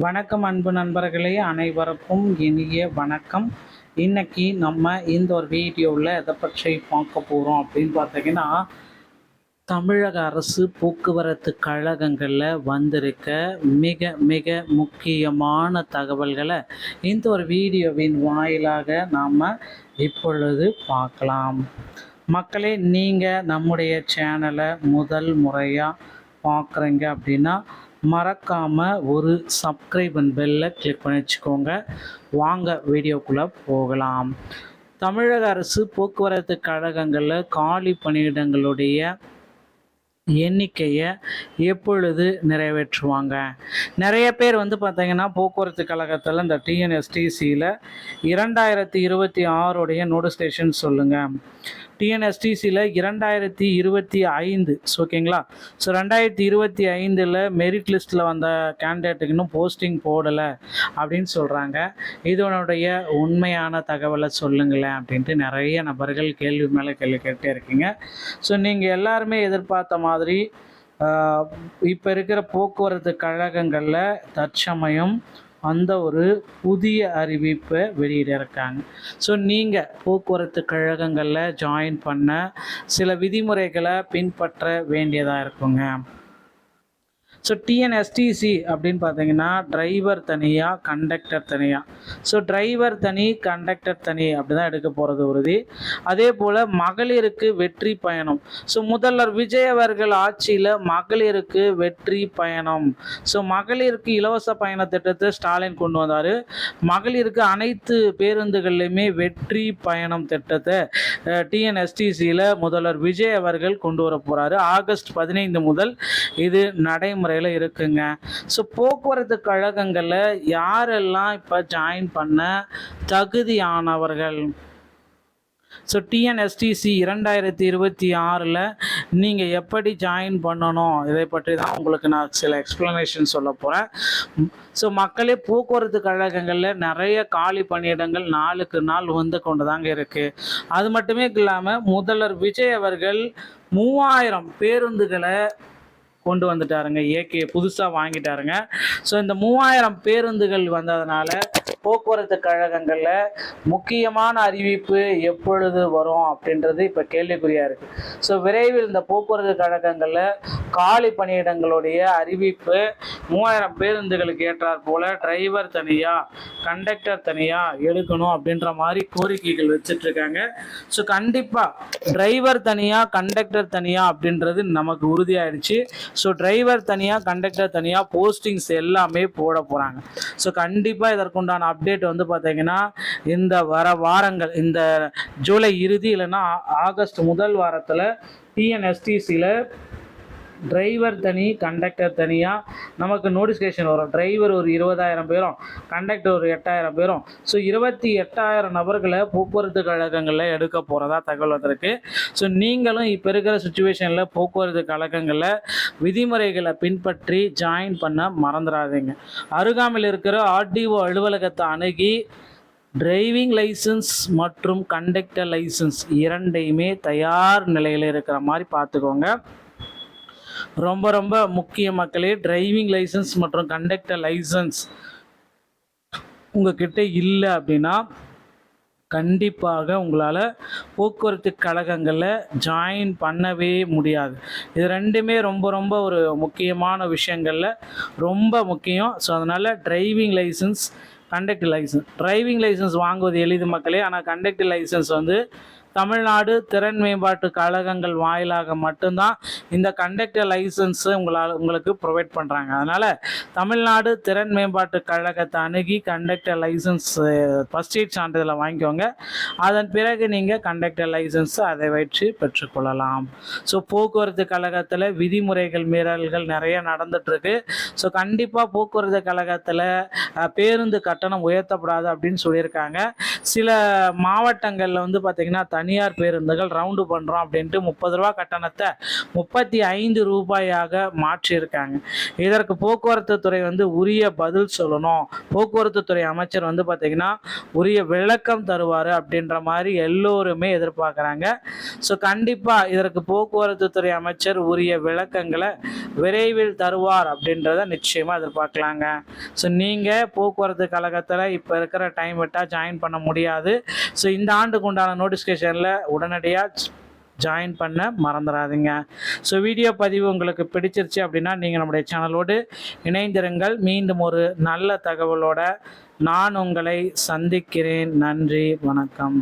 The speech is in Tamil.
வணக்கம் அன்பு நண்பர்களே, அனைவருக்கும் இனிய வணக்கம். இன்னைக்கு நம்ம இந்த ஒரு வீடியோவில் எதை பற்றி பார்க்க போகிறோம் அப்படின்னு பார்த்தீங்கன்னா, தமிழக அரசு போக்குவரத்து கழகங்களில் வந்திருக்க மிக மிக முக்கியமான தகவல்களை இந்த ஒரு வீடியோவின் வாயிலாக நாம் இப்பொழுது பார்க்கலாம். மக்களே, நீங்கள் நம்முடைய சேனலை முதல் முறையாக பார்க்குறீங்க அப்படின்னா மறக்காமல் ஒரு சப்ஸ்கிரைப் அண்ட் பெல்லை கிளிக் பண்ணி வச்சுக்கோங்க. வாங்க வீடியோக்குள்ளே போகலாம். தமிழக அரசு போக்குவரத்து கழகங்களில் காலி பணியிடங்களுடைய எண்ணிக்கையை எப்பொழுது நிறைவேற்றுவாங்க? நிறைய பேர் பார்த்தீங்கன்னா போக்குவரத்து கழகத்தில் இந்த டிஎன்எஸ்டிசியில் 2026 நோட்டிஃபிகேஷன் சொல்லுங்கள். டிஎன்எஸ்டிசியில் 2025 ஓகேங்களா. ஸோ 2025 மெரிட் லிஸ்ட்டில் வந்த கேண்டிடேட்டுக்கு இன்னும் போஸ்டிங் போடலை அப்படின்னு சொல்கிறாங்க. இதனுடைய உண்மையான தகவலை சொல்லுங்களேன் அப்படின்ட்டு நிறைய நபர்கள் கேள்வி மேலே கேள்வி கேட்டே இருக்கீங்க. ஸோ நீங்கள் எல்லாருமே எதிர்பார்த்த மாதிரி இப்போ இருக்கிற போக்குவரத்து கழகங்களில் தற்சமயம் அந்த ஒரு புதிய அறிவிப்பை வெளியிட இருக்காங்க. ஸோ நீங்கள் போக்குவரத்து கழகங்களில் ஜாயின் பண்ண சில விதிமுறைகளை பின்பற்ற வேண்டியதாக இருக்குங்க. ஸோ டிஎன்எஸ்டிசி அப்படின்னு பார்த்தீங்கன்னா டிரைவர் தனியாக, கண்டக்டர் தனியாக. ஸோ டிரைவர் தனி, கண்டக்டர் தனி அப்படி தான் எடுக்க போகிறது உறுதி. அதே போல் மகளிருக்கு வெற்றி பயணம். ஸோ முதல்வர் விஜய் அவர்கள் ஆட்சியில் மகளிருக்கு வெற்றி பயணம். ஸோ மகளிருக்கு இலவச பயண திட்டத்தை ஸ்டாலின் கொண்டு வந்தார். மகளிருக்கு அனைத்து பேருந்துகள்லையுமே வெற்றி பயணம் திட்டத்தை டிஎன்எஸ்டிசியில் முதல்வர் விஜய் அவர்கள் கொண்டு வர போகிறாரு. ஆகஸ்ட் 15 முதல் இது நடைமுறையில் இருக்குங்க. ஸோ போக்குவரத்து கழகங்களில் யாரெல்லாம் இப்போ ஜாயின் பண்ண தகுதியானவர்கள்? ஸோ டிஎன்எஸ்டிசி 2026 நீங்கள் எப்படி ஜாயின் பண்ணணும், இதை பற்றி தான் உங்களுக்கு நான் சில எக்ஸ்ப்ளனேஷன் சொல்ல போகிறேன். ஸோ மக்களே, போக்குவரத்து கழகங்களில் நிறைய காலி பணியிடங்கள் நாளுக்கு நாள் வந்து கொண்டு தாங்க இருக்குது. அது மட்டுமே இல்லாமல் முதல்வர் விஜய் அவர்கள் 3000 பேருந்துகளை கொண்டு வந்துட்டாருங்க. ஏகே புதுசாக வாங்கிட்டாருங்க. ஸோ இந்த 3000 பேருந்துகள் வந்ததுனால போக்குவரத்து கழகங்களில் முக்கியமான அறிவிப்பு எப்பொழுது வரும் அப்படின்றது இப்போ கேள்விக்குறியாக இருக்குது. ஸோ விரைவில் இந்த போக்குவரத்து கழகங்களில் காலி பணியிடங்களுடைய அறிவிப்பு 3000 பேருந்துகளுக்கு ஏற்றாற் போல் டிரைவர் தனியாக, கண்டக்டர் தனியாக எடுக்கணும் அப்படின்ற மாதிரி கோரிக்கைகள் வச்சிட்ருக்காங்க. ஸோ கண்டிப்பாக டிரைவர் தனியாக, கண்டக்டர் தனியாக அப்படின்றது நமக்கு உறுதியாயிடுச்சு. ஸோ டிரைவர் தனியாக, கண்டக்டர் தனியாக போஸ்டிங்ஸ் எல்லாமே போட போகிறாங்க. ஸோ கண்டிப்பாக இதற்குண்டான அப்டேட் பார்த்தீங்கன்னா இந்த வர வாரங்கள், இந்த ஜூலை இறுதி இல்லைன்னா ஆகஸ்ட் முதல் வாரத்தில் டிஎன்எஸ்டிசியில் டிரைவர் தனி, கண்டக்டர் தனியாக நமக்கு நோட்டிஃபிகேஷன் வரும். டிரைவர் ஒரு 20,000 பேரும், கண்டக்டர் ஒரு 8,000 பேரும். ஸோ 28,000 நபர்களை போக்குவரத்து கழகங்களில் எடுக்க போகிறதா தகவல் வந்திருக்கு. ஸோ நீங்களும் இப்போ இருக்கிற சுச்சுவேஷனில் போக்குவரத்து கழகங்களில் விதிமுறைகளை பின்பற்றி ஜாயின் பண்ண மறந்துடாதீங்க. அருகாமையில் இருக்கிற ஆர்டிஓ அலுவலகத்தை அணுகி டிரைவிங் லைசன்ஸ் மற்றும் கண்டக்டர் லைசன்ஸ் இரண்டையுமே தயார் நிலையில் இருக்கிற மாதிரி பார்த்துக்கோங்க. ரொம்ப ரொம்ப முக்கிய மக்களே, டிரைவிங் லைசன்ஸ் மற்றும் கண்டக்டர் லைசன்ஸ் உங்ககிட்ட இல்லை அப்படின்னா கண்டிப்பாக உங்களால் போக்குவரத்து கழகங்களில் ஜாயின் பண்ணவே முடியாது. இது ரெண்டுமே ரொம்ப ரொம்ப ஒரு முக்கியமான விஷயங்களில் ரொம்ப முக்கியம். ஸோ அதனால் driving licence, conductor licence. Driving licence வாங்குவது எளிது மக்களே. ஆனால் கண்டக்டர் லைசன்ஸ் தமிழ்நாடு திறன் மேம்பாட்டு கழகங்கள் வாயிலாக மட்டும்தான் இந்த கண்டக்டர் லைசன்ஸை உங்களுக்கு ப்ரொவைட் பண்ணுறாங்க. அதனால் தமிழ்நாடு திறன் மேம்பாட்டு கழகத்தை அணுகி கண்டக்டர் லைசன்ஸ் ஃபஸ்ட் எய்ட் சான்றிதழை வாங்கிக்கோங்க. அதன் பிறகு நீங்கள் கண்டக்டர் லைசன்ஸ் அதை வச்சு பெற்றுக்கொள்ளலாம். ஸோ போக்குவரத்து கழகத்தில் விதிமுறைகள் மீறல்கள் நிறைய நடந்துகிட்ருக்கு. ஸோ கண்டிப்பாக போக்குவரத்து கழகத்தில் பேருந்து கட்டணம் உயர்த்தப்படாது அப்படின்னு சொல்லியிருக்காங்க. சில மாவட்டங்களில் பார்த்திங்கன்னா தனியார் பேருந்துகள் ரவுண்டு பண்ணுறோம் அப்படின்ட்டு 30 ரூபா கட்டணத்தை 35 ரூபாயாக மாற்றியிருக்காங்க. இதற்கு போக்குவரத்து துறை வந்து உரிய பதில் சொல்லணும், போக்குவரத்து துறை அமைச்சர் வந்து பார்த்திங்கன்னா உரிய விளக்கம் தருவார் அப்படின்ற மாதிரி எல்லோருமே எதிர்பார்க்குறாங்க. ஸோ கண்டிப்பாக இதற்கு போக்குவரத்து துறை அமைச்சர் உரிய விளக்கங்களை விரைவில் தருவார் அப்படின்றத நிச்சயமாக எதிர்பார்க்கலாங்க. ஸோ நீங்கள் போக்குவரத்து கழகத்தில் இப்போ இருக்கிற டைம் விட்டால் ஜாயின் பண்ண முடியாது. ஸோ இந்த ஆண்டுக்கு உண்டான நோட்டிஃபிகேஷனில் உடனடியாக ஜாயின் பண்ண மறந்துடாதீங்க. ஸோ வீடியோ பதிவு உங்களுக்கு பிடிச்சிருச்சு அப்படின்னா நீங்கள் நம்முடைய சேனலோடு இணைந்திருங்கள். மீண்டும் ஒரு நல்ல தகவலோட நான் உங்களை சந்திக்கிறேன். நன்றி, வணக்கம்.